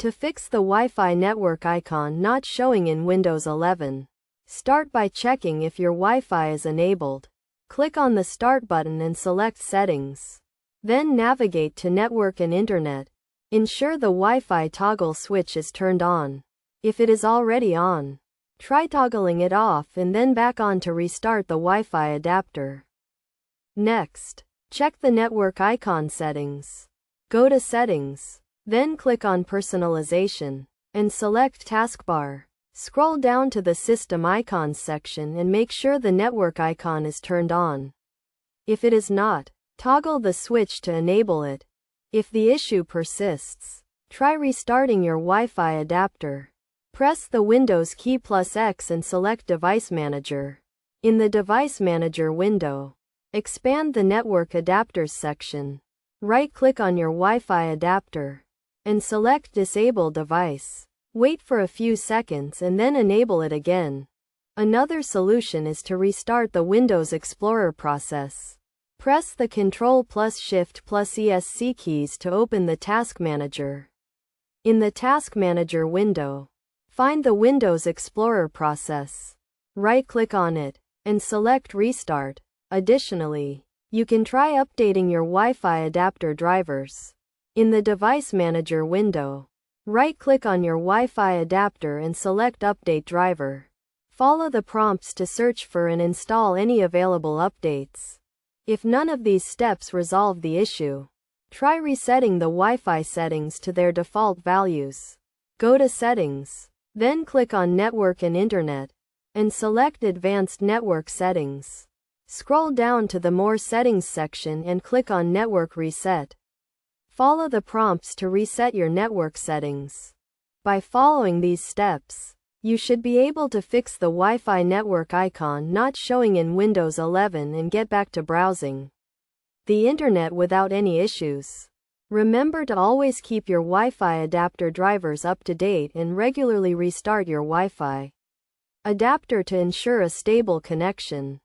To fix the Wi-Fi network icon not showing in Windows 11, start by checking if your Wi-Fi is enabled. Click on the Start button and select Settings. Then navigate to Network and Internet. Ensure the Wi-Fi toggle switch is turned on. If it is already on, try toggling it off and then back on to restart the Wi-Fi adapter. Next, check the network icon settings. Go to Settings, then click on Personalization, and select Taskbar. Scroll down to the System Icons section and make sure the network icon is turned on. If it is not, toggle the switch to enable it. If the issue persists, try restarting your Wi-Fi adapter. Press the Windows key plus X and select Device Manager. In the Device Manager window, expand the Network Adapters section. Right-click on your Wi-Fi adapter and select Disable Device. Wait for a few seconds and then enable it again. Another solution is to restart the Windows Explorer process. Press the Ctrl plus Shift plus ESC keys to open the Task Manager. In the Task Manager window, find the Windows Explorer process. Right-click on it and select Restart. Additionally, you can try updating your Wi-Fi adapter drivers. In the Device Manager window, right-click on your Wi-Fi adapter and select Update Driver. Follow the prompts to search for and install any available updates. If none of these steps resolve the issue, try resetting the Wi-Fi settings to their default values. Go to Settings, then click on Network and Internet, and select Advanced Network Settings. Scroll down to the More Settings section and click on Network Reset. Follow the prompts to reset your network settings. By following these steps, you should be able to fix the Wi-Fi network icon not showing in Windows 11 and get back to browsing the internet without any issues. Remember to always keep your Wi-Fi adapter drivers up to date and regularly restart your Wi-Fi adapter to ensure a stable connection.